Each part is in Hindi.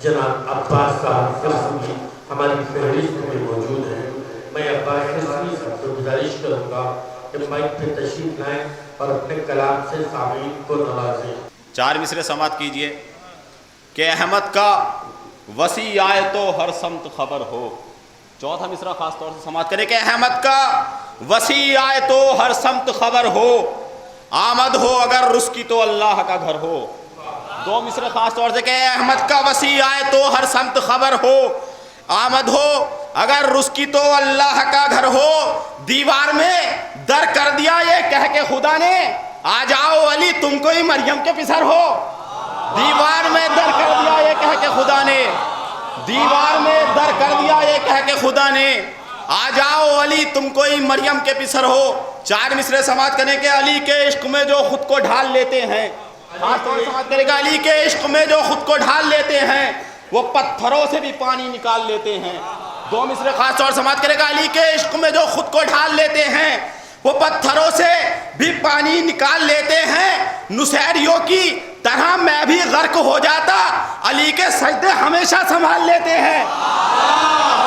जनाब अब्बास साहब रिजवी हमारी फहरिस्त में मौजूद हैं। मैं अब्बास रिजवी साहब से गुजारिश करूँगा कि माइक पे तशरीफ लाएँ और अपने कलाम से सामीन को नवाजें। 4 मिसरे समात कीजिए कि अहमद का वसी आए तो हर समत खबर हो। चौथा मिसरा खास तौर से समात करें कि अहमद का वसी आए तो हर समत खबर हो, आमद हो अगर रुस्की तो अल्लाह का घर हो। 2 मिसरे खास तौर से कि अहमद का वसी आए तो हर समत खबर हो, आमद हो अगर रुस्की तो अल्लाह का घर हो। दीवार में दर कर दिया ये कह के खुदा ने, आ जाओ अली तुमको ही मरियम के पिसर हो। दीवार में दर कर दिया ये कह के खुदा ने, दीवार में दर कर दिया ये कह के खुदा ने, आ जाओ अली तुमको ही मरियम के पिसर हो। 4 मिसरे समात करें कि अली के इश्क में जो खुद को ढाल लेते हैं, खास तौर से समात करेगा अली के इश्क में जो खुद को ढाल लेते हैं वो पत्थरों से भी पानी निकाल लेते हैं। 2 मिसरे खास तौर से समात करेगा अली के इश्क में जो खुद को ढाल लेते हैं वो पत्थरों से भी पानी निकाल लेते हैं। नुसैरियों की तरह मैं भी गर्क हो जाता, अली के सजदे हमेशा संभाल लेते हैं।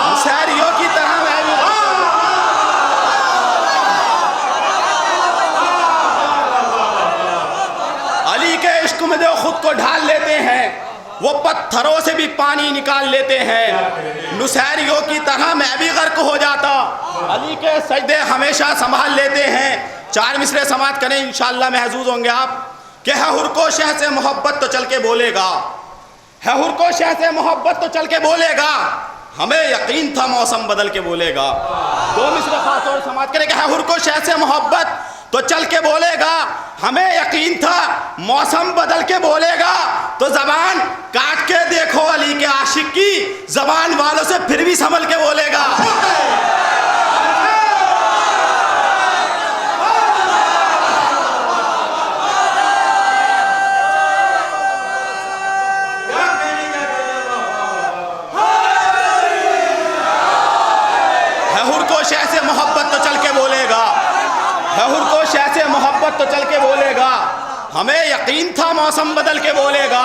नुसैरियों की तरह मैं भी अली के इश्क में जो खुद को ढाल लेते हैं वो पत्थरों से भी पानी निकाल लेते हैं। नुसैरियों की तरह मैं भी गर्क हो जाता, अली के सजदे हमेशा संभाल लेते हैं। 4 मिसरे समात करें इंशाअल्लाह महजूज होंगे आप कि है हुर को शह से मोहब्बत तो चल के बोलेगा, है हुर को शह से मोहब्बत तो चल के बोलेगा, हमें यकीन था मौसम बदल के बोलेगा। 2 मिसरे खास तौर से समात करें कि है हुर को शह से मोहब्बत तो चल के बोलेगा, हमें यकीन था मौसम बदल के बोलेगा। तो जबान काट के देखो अली के आशिक की, जबान वालों से फिर भी संभल के बोलेगा। हुर को शह से मोहब्बत तो चल के बोलेगा, हुर को शह से मोहब्बत तो चल के बोलेगा, हमें यकीन था मौसम बदल के बोलेगा,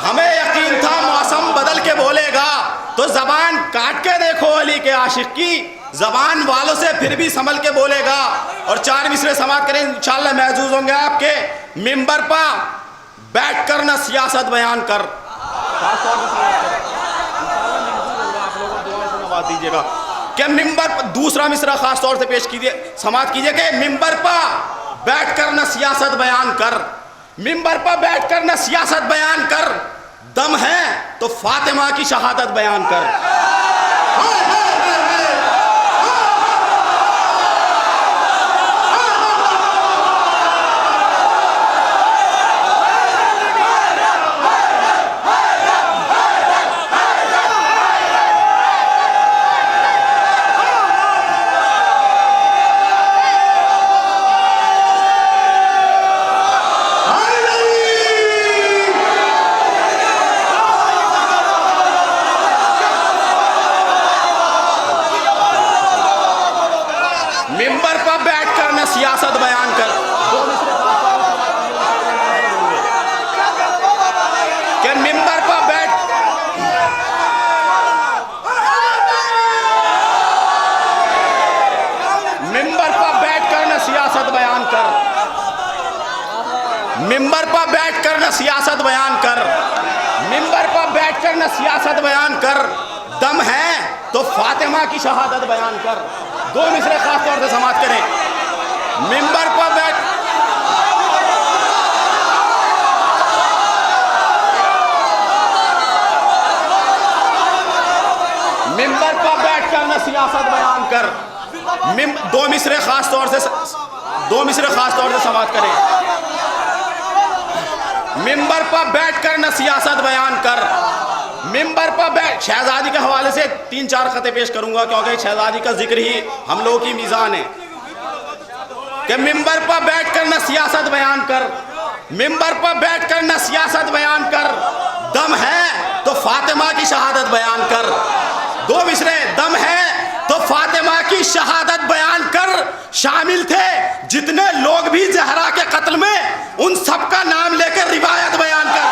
हमें यकीन था मौसम बदल के बोलेगा। तो जबान काट के देखो अली के आशिक की, जबान वालों से फिर भी संभल के बोलेगा। और 4 मिसरे समात करें इंशाअल्लाह महजूज होंगे आपके मिंबर पर बैठ कर न सियासत बयान कर। दीजिएगा कि मिंबर पर दूसरा मिसरा खास तौर से पेश कीजिए, समात कीजिए कि मिंबर पर बैठकर न सियासत बयान कर, मिंबर पर बैठकर न सियासत बयान कर, दम है तो फातिमा की शहादत बयान कर। मिंबर पर बैठकर न सियासत बयान कर, कि मिंबर पर बैठ मिंबर पर बैठकर न सियासत बयान कर, मिंबर पर बैठकर न सियासत बयान कर, मिंबर पर बैठकर न सियासत बयान कर, दम है तो फातिमा की शहादत बयान कर। 2 मिसरे खास तौर से समात करें, मिंबर पर बैठ मिंबर पर बैठकर न सियासत बयान कर। 2 मिसरे खास तौर से 2 मिसरे खास तौर से समात करें, मिंबर पर बैठकर न सियासत बयान कर, मिंबर पर बैठ। शहजादी के हवाले से 3-4 खते पेश करूंगा क्योंकि शहजादी का जिक्र ही हम लोगों की मीज़ान है कि मिंबर पर बैठकर न सियासत बयान कर, मिंबर पर बैठकर न सियासत बयान कर, दम है तो फातिमा की शहादत बयान कर। 2 मिसरे, दम है तो फातिमा की शहादत बयान कर। शामिल थे जितने लोग भी जहरा के कत्ल में, उन सब का नाम लेकर रिवायत बयान कर।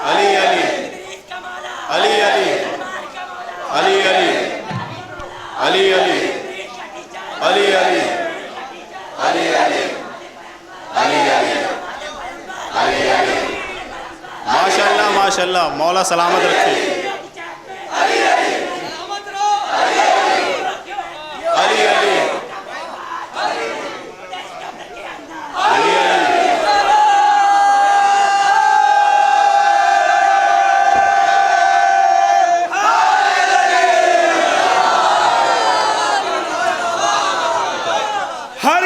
अली अली अली अली अली अली अली अली अली अली अली अली अली अली अली अली। माशाल्लाह माशाल्लाह, मौला सलामत रखे। अली अली अली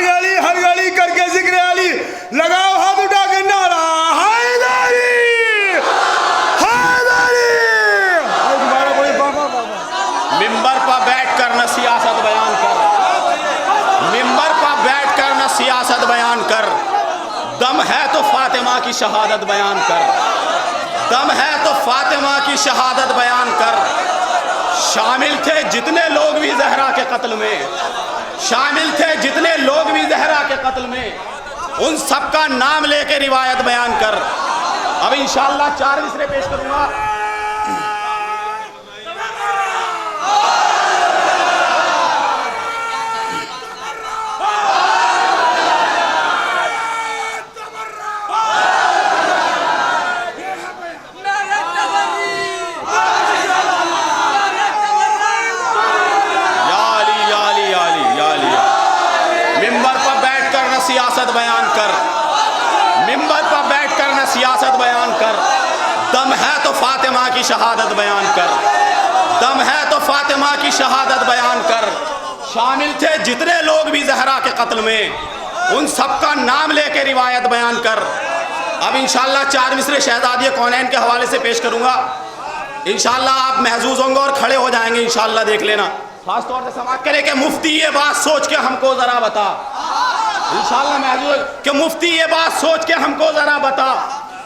अली हर गली करके जिक्र अली, लगाओ हाथ उठा के नारा हैदरी हैदरी। मिंबर पर बैठकर न सियासत बयान कर, मिंबर पर बैठकर न सियासत बयान कर, दम है तो फातिमा की शहादत बयान कर, दम है तो फातिमा की शहादत बयान कर। शामिल थे जितने लोग भी जहरा के कत्ल में, शामिल थे जितने लोग भी जहरा के कत्ल में, उन सबका नाम लेके रिवायत बयान कर। अब इंशाअल्लाह 4 मिसरे पेश करूंगा। सियासत बयान कर, मिंबर पर बैठकर न सियासत बयान कर, दम है तो फातिमा की शहादत बयान कर, दम है तो फातिमा की शहादत बयान कर। शामिल थे जितने लोग भी जहरा के कत्ल में, उन सबका नाम लेके रिवायत बयान कर। अब इंशाअल्लाह 4 मिसरे शहजादी कौनैन के हवाले से पेश करूंगा। इंशाअल्लाह आप महजूज होंगे और खड़े हो जाएंगे, इंशाअल्लाह देख लेना। खास तौर से समाज करे कि मुफ्ती ये बात सोच के हमको जरा बता, इंशाअल्लाह महजूज कि मुफ्ती ये बात सोच के हमको जरा बता,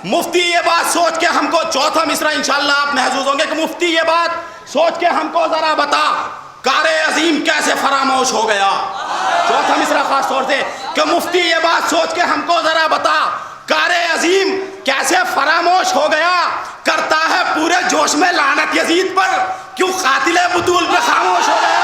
मुफ्ती ये बात सोच के हमको। चौथा मिसरा इंशाअल्लाह आप महजूज होंगे कि मुफ्ती ये बात सोच के हमको जरा बता, कारे अजीम कैसे फरामोश हो गया। चौथा मिसरा खास तौर से कि मुफ्ती ये बात सोच के हमको जरा बता, कारे अजीम कैसे फरामोश हो गया, करता है पूरे जोश में लानत यजीद पर, क्यों कातिले बुतूल पे खामोश हो गया।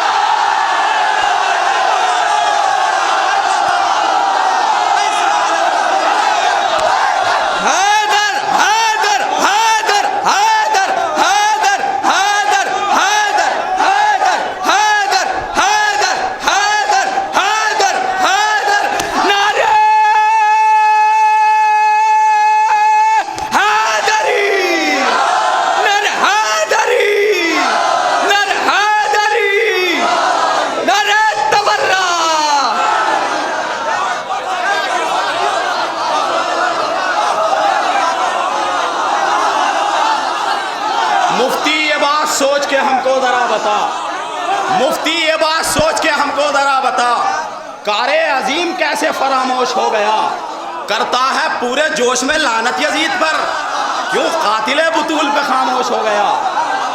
सोच के हमको जरा बता, मुफ्ती ये बात सोच के हमको जरा बता, कारे अजीम कैसे फरामोश हो गया, करता है पूरे जोश में लानत यजीद पर, क्यों कातिले बुतूल पे खामोश हो गया,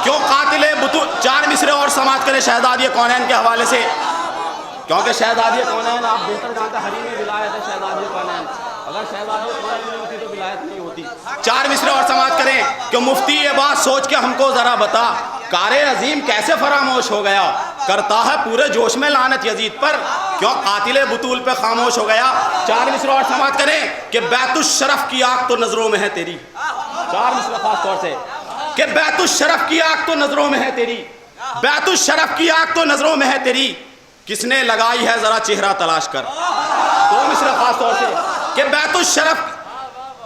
क्यों कातिले बुतूल। 4 मिसरे और समाप्त करें शहजादी कौनैन के हवाले से, क्योंकि शहजादी कौनैन आप बेहतर जानते, हरी में विलायत है शहजादी कौनैन, अगर शहजादी कौनैन नहीं होती तो विलायत नहीं होती। 4 मिसरे और समाप्त करें कि मुफ्ती ये बात सोच के हमको जरा बता, कारे अजीम कैसे फरामोश हो गया, करता है पूरे जोश में लानत यजीद पर, क्यों कातिले बुतूल पे खामोश हो गया। 4 मिसरे और समाप्त करें कि बैतुश शरफ की आग तो नजरों में है तेरी। 4 मिसरे खास तौर से कि बैतुश शरफ की आग तो नजरों में है तेरी, बैतुश शरफ की आग तो नजरों में है तेरी, किसने लगाई है जरा चेहरा तलाश कर। 2 मिसरे खास तौर से कि बैतुश शरफ,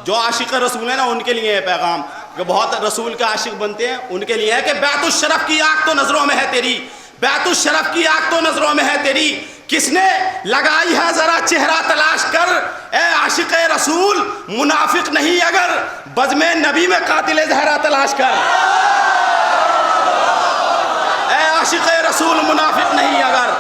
जो आशिक रसूल है ना उनके लिए है पैगाम, कि बहुत रसूल के आशिक बनते हैं उनके लिए है कि बैतुश शरफ की आग तो नजरों में है तेरी, बैतुश शरफ की आग तो नजरों में है तेरी, किसने लगाई है जरा चेहरा तलाश कर। ए आशिक रसूल मुनाफिक नहीं अगर, बज़्मे नबी में कातिल ज़हरा तलाश कर। ए आशिक रसूल मुनाफिक नहीं अगर।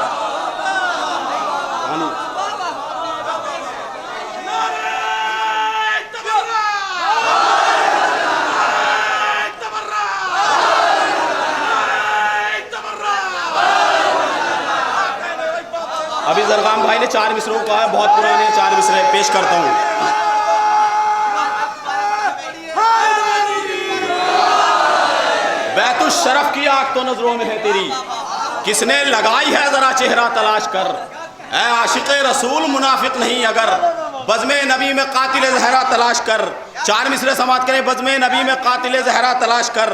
अभी जरगाम भाई ने 4 मिसरों को है, बहुत पुराने 4 मिसरे पेश करता हूँ। शरफ की आग तो नजरों में है तेरी, किसने लगाई है जरा चेहरा तलाश कर। ऐ आशिक़ रसूल मुनाफिक नहीं अगर, बज़्म नबी में कातिल ज़हरा तलाश कर। 4 मिसरे समाप्त करें। बज़्म नबी में कातिल ज़हरा तलाश कर।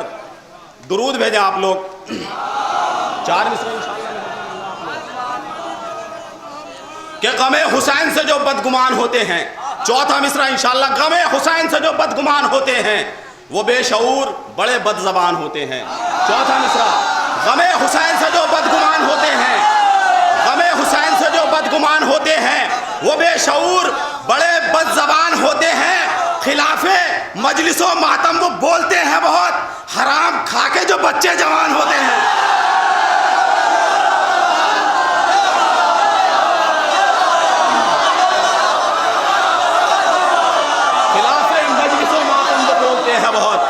दुरूद भेजें आप लोग। 4 मिसरे कि गमे हुसैन से जो बदगुमान होते हैं। चौथा मिसरा इंशाअल्लाह, गमे हुसैन से जो बदगुमान होते हैं वो बेशऊर बड़े बदज़बान होते हैं। चौथा मिसरा, गमे हुसैन से जो बदगुमान होते हैं, गमे हुसैन से जो बदगुमान होते हैं वो बेशऊर बड़े बदज़बान होते हैं। खिलाफे मजलिसो मातम वो बोलते हैं बहुत, हराम खा के जो बच्चे जवान होते हैं। बहुत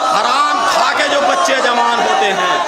हराम खा के जो बच्चे जवान होते हैं।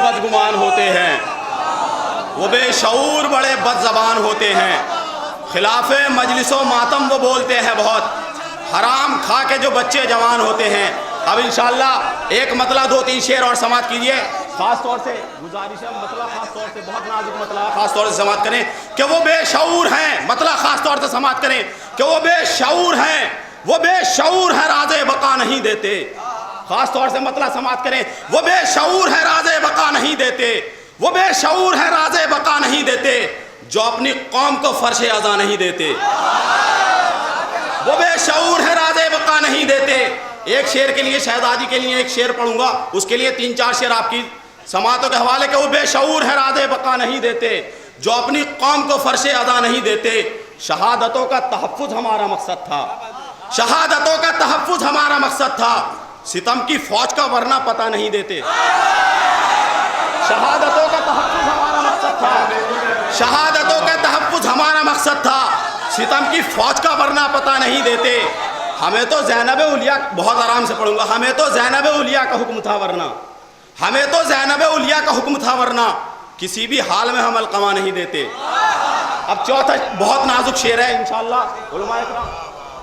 बदगुमान होते हैं वो बेशऊर बड़े बदज़बान होते हैं। खिलाफे मजलिसो मातम वो बोलते हैं बहुत, हराम खा के जो बच्चे जवान होते हैं। अब इंशाअल्लाह एक मतला 2-3 शेर और समाप्त कीजिए। खास तौर से गुजारिश है, मतला खास तौर से बहुत नाजुक मतला खास तौर से समाप्त करें कि वो बेशऊर हैं। मतला खास तौर से समाप्त करें कि वो बेशऊर हैं, वो बेशऊर है राज़े बका नहीं देते। खास तौर से मतला समाप्त करें, वो बेशऊर है राज़े बका नहीं देते, वो बेशऊर है राज़े बका नहीं देते जो अपनी कौम को फर्शे अज़ा नहीं देते। वो बेशऊर है राज़े बका नहीं देते। एक शेर के लिए, शहजादी के लिए एक शेर पढ़ूंगा, उसके लिए 3-4 शेर आपकी समातों के हवाले के। वो बेशऊर है राज़े बका नहीं देते जो अपनी कौम को फर्शे अज़ा नहीं देते। शहादतों का तहफ़्फ़ुज़ हमारा मकसद था, शहादतों का तहफ़्फ़ुज़ हमारा मकसद था, सितम की फौज का वरना पता नहीं देते। शहादतों का तहफ़्फ़ुज़ हमारा मकसद था, शहादतों का तहफ़्फ़ुज़ हमारा मकसद था, सितम की फौज का वरना पता नहीं देते। हमें तो ज़ैनब उलिया, बहुत आराम से पढ़ूंगा, हमें तो ज़ैनब उलिया का हुक्म था वरना, हमें तो ज़ैनब उलिया का हुक्म था वरना किसी भी हाल में हम अलक़मा नहीं देते। अब चौथा बहुत नाजुक शेर है इंशाअल्लाह उलमा इकराम।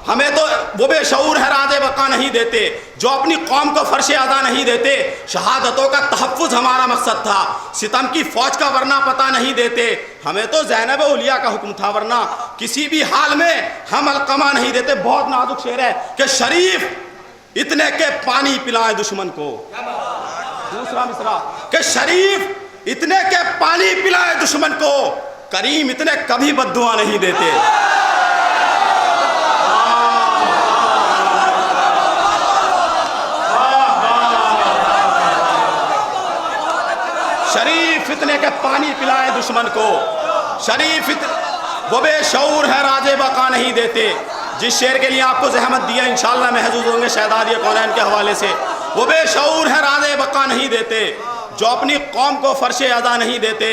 हमें तो वो बेशऊर है राज़े बका नहीं देते जो अपनी कौम को फर्शे अदा नहीं देते। शहादतों का तहफ़्फ़ुज़ हमारा मकसद था, सितम की फौज का वरना पता नहीं देते। हमें तो ज़ैनब उलिया का हुक्म था वरना किसी भी हाल में हम अलक़मा नहीं देते। बहुत नाजुक शेर है कि शरीफ इतने के पानी पिलाए दुश्मन को। दूसरा मिसरा कि शरीफ इतने के पानी पिलाए दुश्मन को, करीम इतने कभी बद्दुआ नहीं देते। शरीफ इतने के पानी पिलाए दुश्मन को, शरीफ वो बेशऊर है राज़े बका नहीं देते। जिस शेर के लिए आपको ज़हमत दिया इंशाअल्लाह महजूज होंगे शहदादी कौनैन के हवाले से। वो बेशऊर है राज़े बका नहीं देते जो अपनी कौम को फर्शे अदा नहीं देते।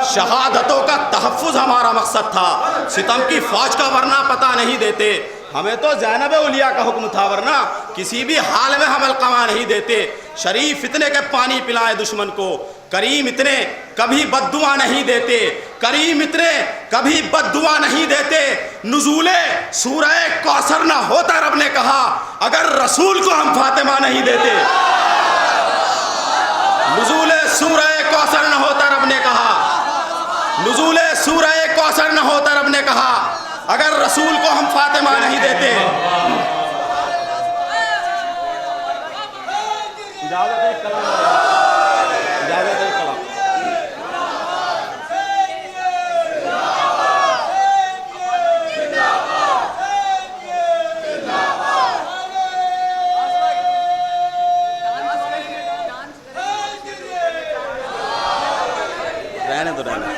शहादतों का तहफ़्फ़ुज़ हमारा मकसद था, सितम की फौज का वरना पता नहीं देते। हमें तो ज़ैनब उलिया का हुक्म था वरना किसी भी हाल में हम अलक़मा नहीं देते। शरीफ इतने के पानी पिलाए दुश्मन को, करीम इतने कभी बद्दुआ नहीं देते, करीम इतने कभी बद्दुआ नहीं देते। नुज़ूले सूरह कौसर ना होता रब ने कहा अगर रसूल को हम फातिमा नहीं देते। नुज़ूले सूरह कौसर न होता रब ने कहा, नुज़ूले सूरह कौसर न होता रब ने कहा अगर रसूल को हम फातिमा नहीं देते। इजाज़त है कलम, इजाज़त है कलम।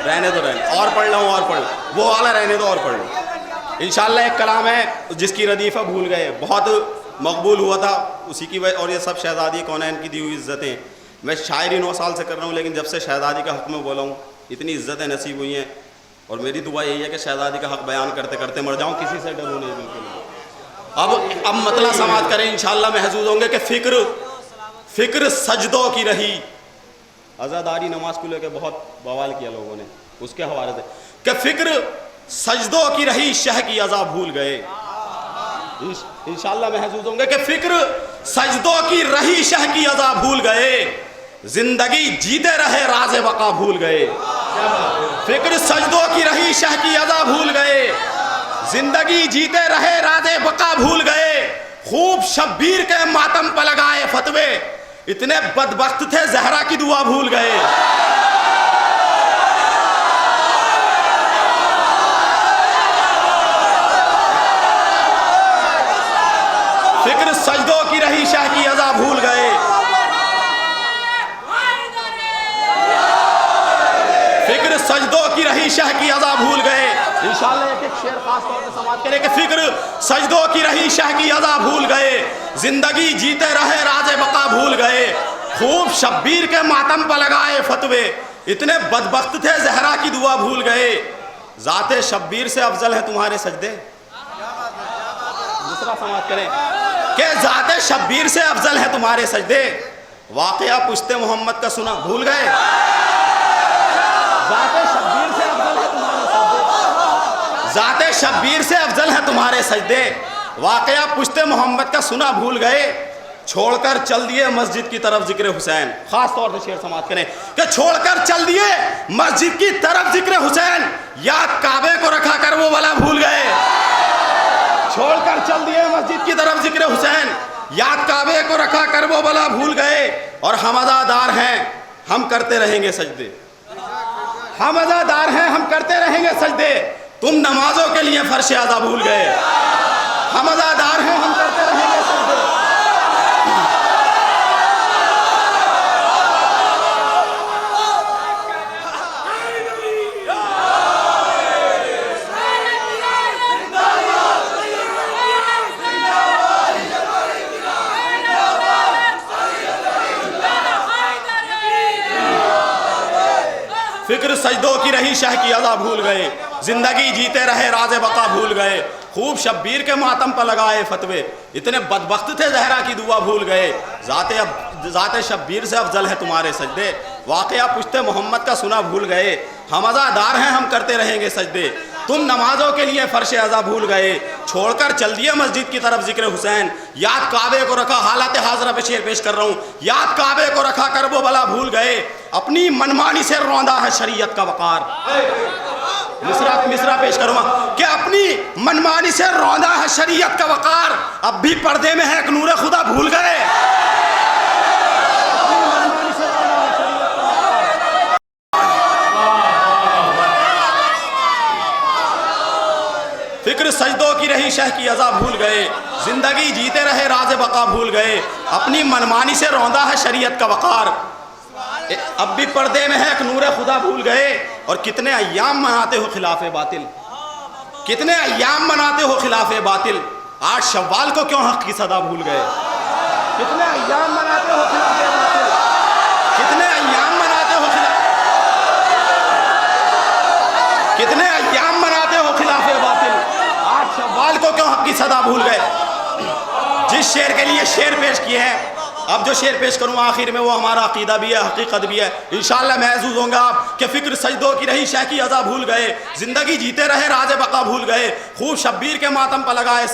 रहने दो और पढ़ लो, और पढ़ लो, वो वाला रहने दो और पढ़ लो। इंशाल्लाह एक कलाम है जिसकी रदीफ़ा भूल गए, बहुत मकबूल हुआ था उसी की वजह, और ये सब शहज़ादी कौनैन की दी हुई इज़्ज़तें। मैं शायरी 9 साल से कर रहा हूँ, लेकिन जब से शहज़ादी का हक़ में बोला हूँ इतनी इज़्ज़तें नसीब हुई हैं, और मेरी दुआ यही है कि शहज़ादी का हक़ बयान करते करते मर जाऊँ, किसी से डरूँ नहीं बिल्कुल। अब मतला समात करें, इंशाल्लाह महजूज होंगे कि फ़िक्र सजदों की रही। अज़ादारी नमाज को लेकर बहुत बवाल किया लोगों ने उसके हवाले से कि फ़िक्र सजदों की रही, शह की अज़ा भूल गए। इंशाल्लाह महजूज होंगे कि फ़िक्र सजदों की रही, शह की अज़ा भूल गए, जिंदगी जीते रहे राज़े बका भूल गए। फ़िक्र सजदों की रही, शह की अज़ा भूल गए, जिंदगी जीते रहे राज़े बका भूल गए। खूब शब्बीर के मातम पर लगाए फतवे, इतने बदबख्त थे जहरा की दुआ भूल गए। फ़िक्र सजदों की रही, शाह की अज़ा भूल गए। फ़िक्र सजदों की रही, शाह की अज़ा भूल गए। इंशाल्लाह एक शेर खास तौर पे समाप्त करें कि फ़िक्र सजदों की रही, शाह की अज़ा भूल गए, जिंदगी जीते रहे राज़े बका भूल गए। खूब शब्बीर के मातम पर लगाए फतवे, इतने बदबख्त थे जहरा की दुआ भूल गए। ज़ाते शब्बीर से अफजल है तुम्हारे सजदे। दूसरा समाप्त करें कि ज़ाते शब्बीर से अफजल है तुम्हारे सजदे, वाक़या पुश्ते मोहम्मद का सुना भूल गए। ज़ाते शब्बीर से अफजल है तुम्हारे सजदे, ज़ाते शब्बीर से अफजल है तुम्हारे सजदे, वाक़या पुश्ते मोहम्मद का सुना भूल गए। छोड़कर चल दिए मस्जिद की तरफ जिक्र हुसैन। खास तौर से शेर समाप्त करें कि छोड़कर चल दिए मस्जिद की तरफ जिक्र हुसैन, याद काबे को रखा कर वो वाला भूल गए। छोड़कर चल दिए मस्जिद की तरफ जिक्र हुसैन, याद काबे को रखा कर वो वाला भूल गए। और हम अज़ादार हैं हम करते रहेंगे सजदे, हम अज़ादार हैं हम करते रहेंगे सजदे, तुम नमाजों के लिए फर्श आज़ा भूल गए। हम अज़ादार हैं हम करते रहेंगे सजदे। फ़िक्र सजदों की रही, शाह की अज़ा भूल गए, जिंदगी जीते रहे राज़े बका भूल गए। खूब शब्बीर के मातम पर लगाए फतवे, इतने बदबख्त थे जहरा की दुआ भूल गए। ज़ाते शब्बीर से अफजल है तुम्हारे सजदे, वाक़या पुश्ते मोहम्मद का सुना भूल गए। हम अज़ादार हैं हम करते रहेंगे सजदे, तुम नमाजों के लिए फर्श अज़ा भूल गए। छोड़कर चल दिए मस्जिद की तरफ जिक्र हुसैन, याद काबे को रखा, हालत हाजरा पे शेर पेश कर रहा हूँ, याद काबे को रखा कर वो भला भूल गए। अपनी मनमानी से रौंदा है शरीयत का वक़ार। मिसरा पेश करूँगा कि अपनी मनमानी से रौंदा है शरीयत का वक़ार, अब भी पर्दे में है एक नूर खुदा भूल गए। फ़िक्र सजदों की रही, शह की अज़ा भूल गए, जिंदगी जीते रहे राज़े बका भूल गए। अपनी मनमानी से रौंदा है शरीयत का वक़ार, अब भी पर्दे में है एक नूर खुदा भूल गए। और कितने अय्याम मनाते हो खिलाफ़े बातिल, कितने अय्याम मनाते हो खिलाफ़े बातिल, 8 शव्वाल को क्यों हक़ की सदा भूल गए। कितने अय्याम मनाते हो खिलाफ़े बातिल, कितने अय्याम मनाते हो कितने अय्याम मनाते हो खिलाफ़े बातिल, 8 शव्वाल को क्यों हक़ की सदा भूल गए। जिस शेर के लिए शेर पेश किए हैं, अब जो शेर पेश करूँ आखिर में वो हमारा अकीदा भी है, हकीकत भी है। इंशाअल्लाह महसूस होंगे आप कि फ़िक्र सजदों की रही, शाह की अज़ा भूल गए, जिंदगी जीते रहे राज़े बका भूल गए। खूब शब्बीर के मातम पर लगाए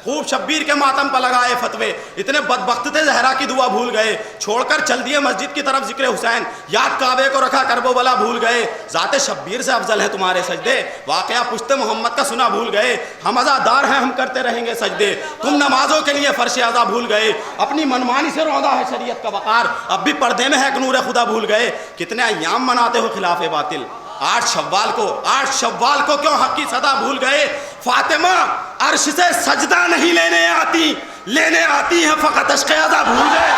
खूब शब्बीर के मातम पर लगाए फतवे, इतने बदबख्त थे जहरा की दुआ भूल गए। छोड़कर चल दिए मस्जिद की तरफ जिक्र हुसैन, याद काबे को रखा करबो वाला भूल गए। ज़ाते शब्बीर से अफजल है तुम्हारे सजदे, वाक़या पुश्ते मोहम्मद का सुना भूल गए। हम अज़ादार हैं हम करते रहेंगे सजदे, तुम नमाजों के लिए फर्श अज़ा भूल गए। अपनी मनमानी से रौंदा है शरीयत का वक़ार, अब भी पर्दे में है एक नूर खुदा भूल गए। कितने अय्याम मनाते हो खिलाफ़े बातिल, 8 शव्वाल को क्यों हक़ की सदा भूल गए। फातिमा अर्श से सजदा नहीं लेने आती हैं फ़क़त अश्क़े अज़ा भूल गए।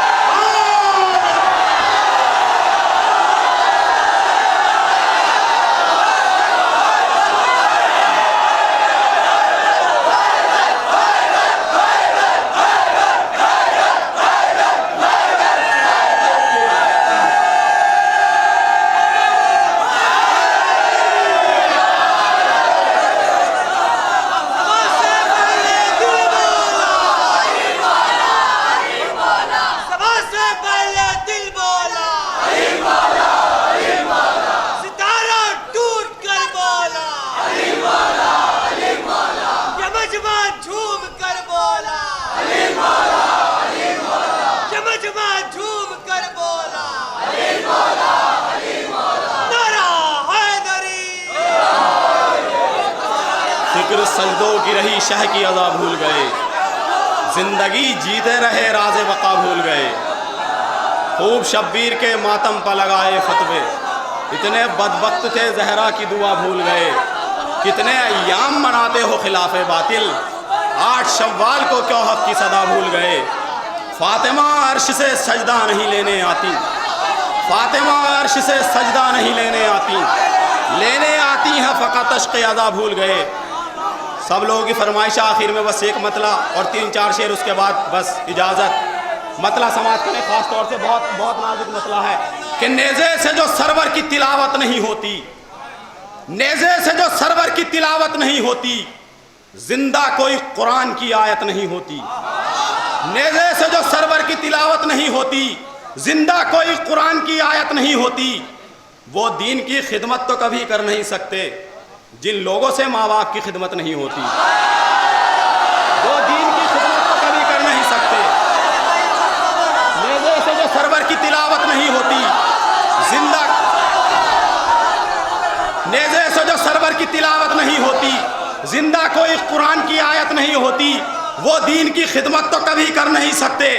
जिक्र सजदों की रही शह की अज़ा भूल गए, जिंदगी जीते रहे राज़े बका भूल गए। खूब शब्बीर के मातम पर लगाए फतवे, इतने बदबख्त थे जहरा की दुआ भूल गए। कितने अय्याम मनाते हो खिलाफे बातिल, 8 शव्वाल को क्यों हक की सदा भूल गए। फातिमा अर्श से सजदा नहीं लेने आती, फातिमा अर्श से सजदा नहीं लेने आती हैं फ़कत अश्क़ अज़ा भूल गए। सब लोगों की फरमाइश आखिर में बस एक मतला और 3-4 शेर, उसके बाद बस इजाज़त। मतला समाज करें, ख़ास तौर से बहुत बहुत नाजुक मतला है कि नेज़े से जो सरवर की तिलावत नहीं होती, नेज़े से जो सरवर की तिलावत नहीं होती, जिंदा कोई कुरान की आयत नहीं होती। नेज़े से जो सरवर की तिलावत नहीं होती, जिंदा कोई कुरान की आयत नहीं होती। वो दीन की खिदमत तो कभी कर नहीं सकते जिन लोगों से माँ बाप की खिदमत नहीं होती। वो दीन की खिदमत तो कभी कर नहीं सकते। नेज़े से जो सरवर की तिलावत नहीं होती, जिंदा नेज़े से जो सरवर की तिलावत नहीं होती, जिंदा कोई कुरान की आयत नहीं होती। वो दीन की खिदमत तो कभी कर नहीं सकते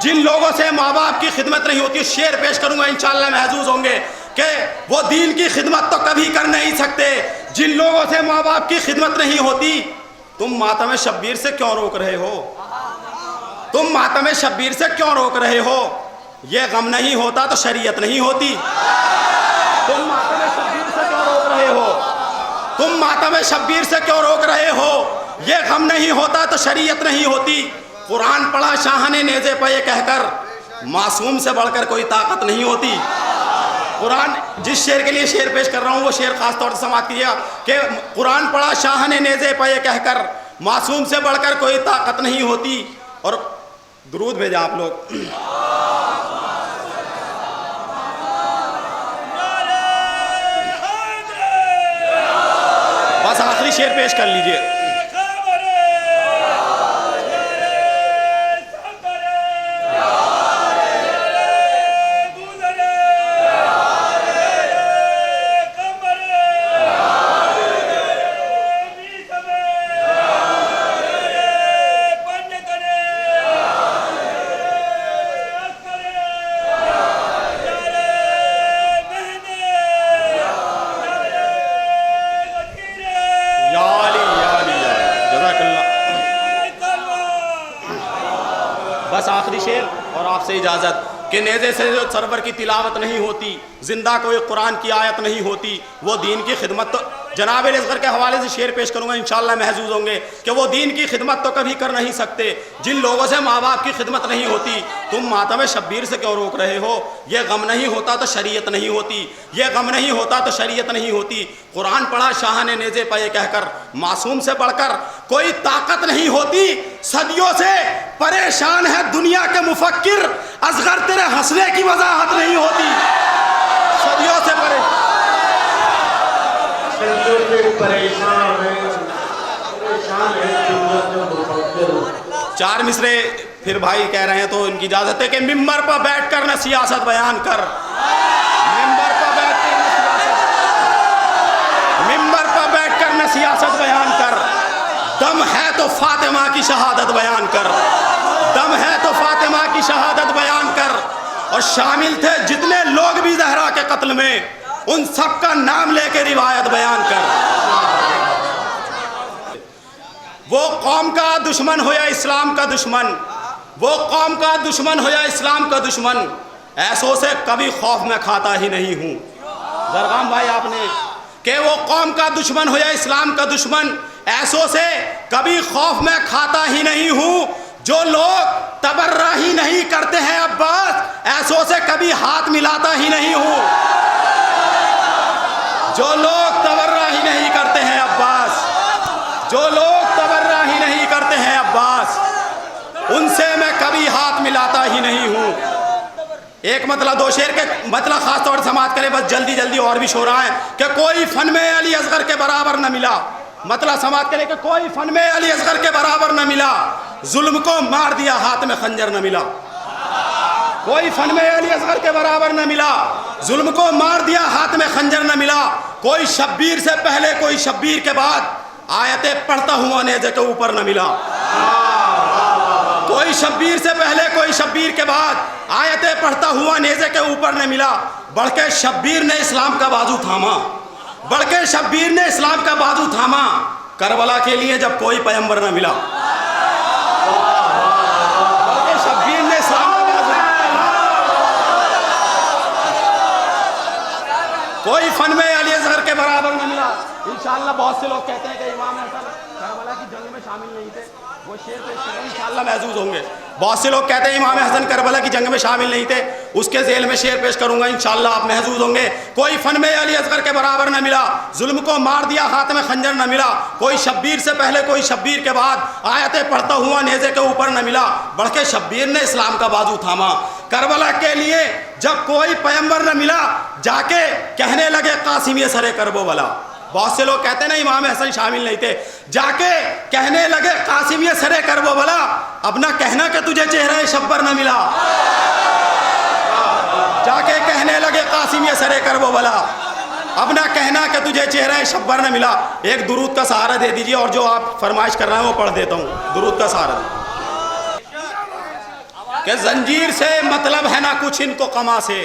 जिन लोगों से माँ बाप की खिदमत नहीं होती। शेर पेश करूंगा, इंशाअल्लाह महजूज होंगे कि वो दीन की खिदमत तो कभी कर नहीं सकते जिन लोगों से माँ बाप की खिदमत नहीं होती। तुम मातम शब्बीर से क्यों रोक रहे हो? तुम मातम शब्बीर से क्यों रोक रहे हो? ये गम नहीं होता तो शरीयत नहीं होती। तुम मातम शब्बीर से क्यों रोक रहे हो? तुम मातम शब्बीर से क्यों रोक रहे हो? ये गम नहीं होता तो शरीयत नहीं होती। कुरान पढ़ा शाह ने नेज़े पे ये कहकर, मासूम से बढ़कर कोई ताकत नहीं होती। कुरान, जिस शेर के लिए शेर पेश कर रहा हूँ वो शेर खास तौर से समाप्त किया कि कुरान पढ़ा शाह ने नेज़े पे ये कहकर, मासूम से बढ़कर कोई ताकत नहीं होती। और दुरूद भेजा आप लोग। बस आखिरी शेर पेश कर लीजिए। बस आखिरी शेर और आपसे इजाज़त कि नेज़े से जो सरवर की तिलावत नहीं होती, जिंदा कोई कुरान की आयत नहीं होती। वो दीन की खिदमत तो जनाब असगर के हवाले से शेर पेश करूंगा, इंशाअल्लाह महजूज होंगे कि वो दीन की खिदमत तो कभी कर नहीं सकते जिन लोगों से माँ बाप की खिदमत नहीं होती। तुम मातम शब्बीर से क्यों रोक रहे हो? ये गम नहीं होता तो शरीयत नहीं होती। ये गम नहीं होता तो शरीयत नहीं होती। कुरान पढ़ा शाह ने नेज़े पर यह कहकर, मासूम से बढ़कर कोई ताकत नहीं होती। सदियों से परेशान है दुनिया के मुफक्किर, असगर तेरे हंसने की वजाहत नहीं होती। सदियों से परेशान है दुनिया के मुफक्किर। 4 मिसरे फिर भाई कह रहे हैं तो इनकी इजाजत है कि मिंबर पर बैठकर न सियासत बयान कर, मिंबर पर बैठकर न सियासत, मिंबर पर बैठकर न सियासत बयान कर। दम है तो फातिमा की शहादत बयान कर, दम है तो फातिमा की शहादत बयान कर। और शामिल थे जितने लोग भी ज़हरा के कत्ल में, उन सब का नाम लेके रिवायत बयान कर। वो कौम का दुश्मन हो या इस्लाम का दुश्मन, वो कौम का दुश्मन हो या इस्लाम का दुश्मन, ऐसों से कभी खौफ में खाता ही नहीं हूँ। जरगाम भाई आपने कि वो कौम का दुश्मन हो या इस्लाम का दुश्मन, ऐसों से कभी खौफ में खाता ही नहीं हूँ। जो लोग तबर्रा ही नहीं करते हैं अब्बास, ऐसों से कभी हाथ मिलाता ही नहीं हूँ। जो लोग तबर्रा ही नहीं करते हैं अब्बास, जो लोग तबर्रा ही नहीं करते हैं अब्बास, उनसे मैं कभी हाथ मिलाता ही नहीं हूँ। एक मतलब 2 शेर के मतलब खास तौर से समाप्त करें, बस जल्दी जल्दी और भी शोरा है कि कोई फन में अली असगर के बराबर न मिला। मतलब समाप्त करें कि कोई फन में अली असगर के बराबर न मिला, जुल्म को मार दिया हाथ में खंजर न मिला। कोई फन में अली असगर के बराबर न मिला, जुल्म को मार दिया हाथ में खंजर न मिला। कोई शब्बीर से पहले कोई शब्बीर के बाद, आयतें पढ़ता हुआ नेज़े के ऊपर न मिला। कोई शब्बीर से पहले कोई शब्बीर के बाद आयतें पढ़ता हुआ नेज़े के ऊपर न मिला। बढ़ के शब्बीर ने इस्लाम का बाजू थामा, बढ़ के शब्बीर ने इस्लाम का बाजू थामा, करबला के लिए जब कोई पैगंबर न मिला। बढ़ शब्बीर ने इस्लाम का बाजू, कोई फन में अली असगर के बराबर न मिला। इंशाअल्लाह बहुत से लोग कहते हैं कि इमाम हसन करबला की जंग में शामिल नहीं थे, वो शेर पेश करेंगे इंशाअल्लाह महसूस होंगे। बहुत से लोग कहते हैं इमाम हसन करबला की जंग में शामिल नहीं थे, उसके जेल में शेर पेश करूंगा इंशाअल्लाह आप महसूस होंगे। कोई फन में अली असगर के बराबर न मिला, जुल्म को मार दिया हाथ में खंजर न मिला। कोई शब्बीर से पहले कोई शब्बीर के बाद आयतें पढ़ता हुआ नेज़े के ऊपर न मिला। बढ़ के शब्बीर ने इस्लाम का बाजू थामा। करबला के लिए जब कोई पैगंबर न मिला, जाके कहने लगे कासिम ये सरे करबो वाला। बहुत से लोग कहते हैं ना इमाम हसन शामिल नहीं थे, जाके कहने लगे कासिम ये सरे करबो वाला। अब ना कहना कि तुझे चेहरा शब्बर न मिला, जाके कहने लगे कासिम ये सरे करबो वाला। अब ना कहना कि तुझे चेहरा शब्बर न मिला। एक दुरूद का सहारा दे दीजिए और जो आप फरमाइश कर रहे हैं वो पढ़ देता हूँ। दुरूद का सहारा कि जंजीर से मतलब है ना कुछ इनको कमा से,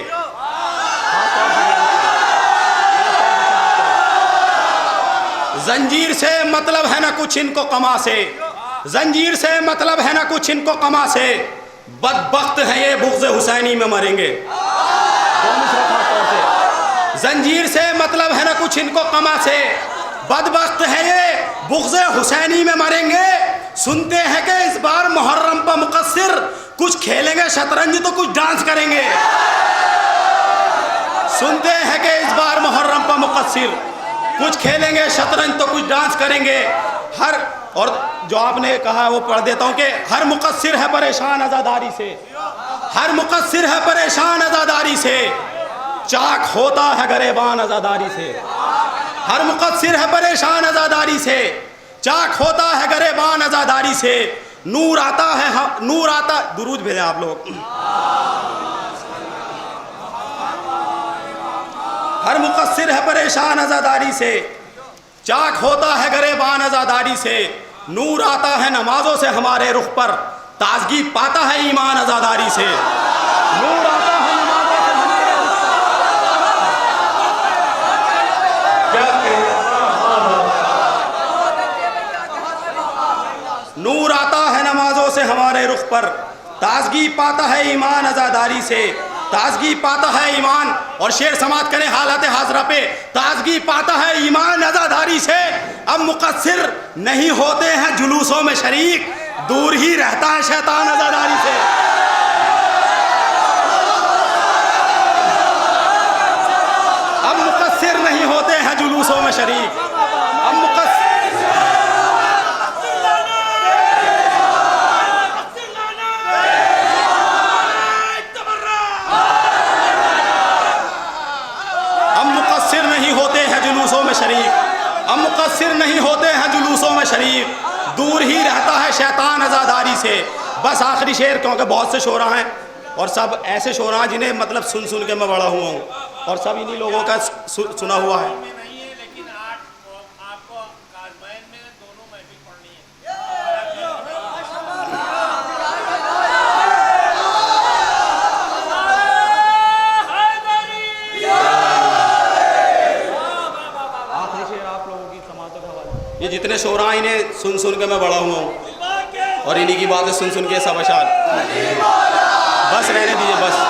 जंजीर से मतलब है ना कुछ इनको कमा से, जंजीर से मतलब है ना कुछ इनको कमा से। बदबख्त है ये बुग़्ज़ हुसैनी में मरेंगे। जंजीर से मतलब है ना कुछ इनको कमा से, बदबख्त है ये बुग़्ज़ हुसैनी में मरेंगे। सुनते हैं कि इस बार मुहर्रम पर मुक़स्सिर, कुछ खेलेंगे शतरंज तो कुछ डांस करेंगे। सुनते हैं कि इस बार मुहर्रम पर मुक़स्सिर, कुछ खेलेंगे शतरंज तो कुछ डांस करेंगे। हर और जो आपने कहा वो पढ़ देता हूँ कि हर मुक़स्सिर है परेशान आज़ादारी से, हर मुक़स्सिर है परेशान आज़ादारी से। चाक होता है गरेबान आज़ादारी से, हर मुक़स्सिर है परेशान आज़ादारी से। चाक होता है गरेबान आज़ादारी से। नूर आता है, नूर आता, दुरूद भेजें आप लोग। हर मुक़स्सिर है परेशान आज़ादारी से, चाक होता है गरेबान आज़ादारी से। नूर आता है नमाजों से हमारे रुख पर, ताज़गी पाता है ईमान आज़ादारी से। नूर आता है नमाजों से हमारे रुख पर, नूर आता है नमाजों से हमारे रुख पर, ताज़गी पाता है ईमान आज़ादारी से। ताज़गी पाता है ईमान, और शेर समाप्त करें हालत हाजरा पे। ताज़गी पाता है ईमान आज़ादारी से। अब मुक़स्सिर नहीं होते हैं जुलूसों में शरीक, दूर ही रहता है शैतान आज़ादारी से। अब मुक़स्सिर नहीं होते हैं जुलूसों में शरीक, अब मुक़स्सिर नहीं होते हैं जुलूसों में शरीक, अब मुक़स्सिर नहीं होते हैं जुलूसों में शरीक, दूर ही रहता है शैतान आज़ादारी से। बस आखिरी शेर, क्योंकि बहुत से शोरा हैं और सब ऐसे शोरा हैं जिन्हें मतलब सुन सुन के मैं बड़ा हुआ हूँ और सब इन्हीं लोगों का सुना हुआ है। ये जितने शोरा इन्हें सुन सुन के मैं बड़ा हुआ हूँ और इन्हीं की बातें सुन सुन के सब अशार। बस रहने दीजिए बस।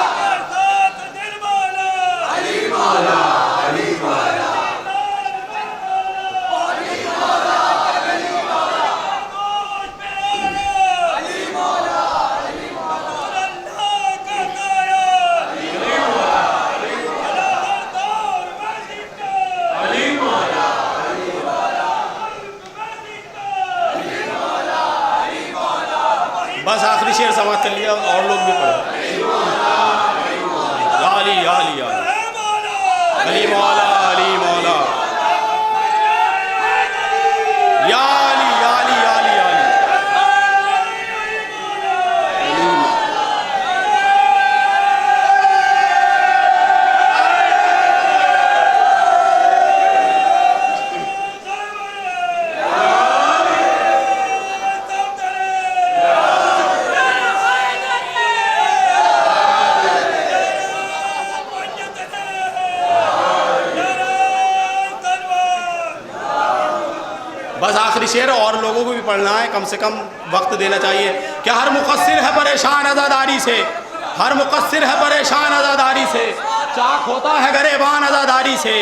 बस आखिरी शेर समाप्त कर लिया और लोग भी पढ़े। अली अली अली मौला अली मौला या अली अली अली अली। आखिरी शेर और लोगों को भी पढ़ना है, कम से कम वक्त देना चाहिए। कि हर मुकस्सिर है परेशान आज़ादारी से, हर मुकस्सिर है परेशान आज़ादारी से, चाक होता है गरेबान आज़ादारी से,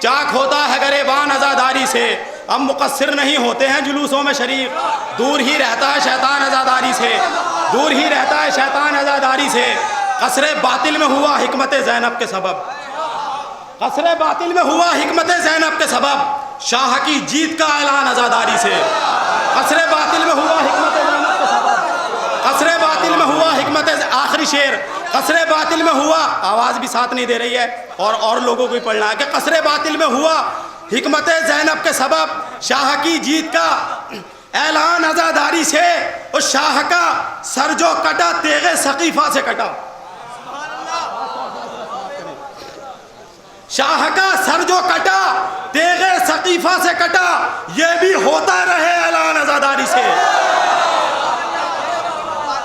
चाक होता है गरेबान आज़ादारी से। अब मुकस्सिर नहीं होते हैं जुलूसों में शरीक, दूर ही रहता है शैतान आज़ादारी से, दूर ही रहता है शैतान आज़ादारी से। कसरे बातिल में हुआ हिकमत ज़ैनब के सबब, कसरे बातिल में हुआ हिकमत ज़ैनब के सबब, शाह की जीत का ऐलान आज़ादारी से। कसरे बातिल में हुआ हिकमत ज़ैनब के सबब, कसरे बातिल में हुआ हिकमत, आखिरी शेर, कसरे बातिल में हुआ, आवाज़ भी साथ नहीं दे रही है और लोगों को भी पढ़ना है कि कसरे बातिल में हुआ हिकमत ज़ैनब के सबब, शाह की जीत का ऐलान आज़ादारी से। उस शाह का सर जो कटा तेगे सकीफ़ा से कटा, शाह का सर जो कटा तेगे सकीफ़ा से कटा, ये भी होता रहे ऐलान आज़ादारी से।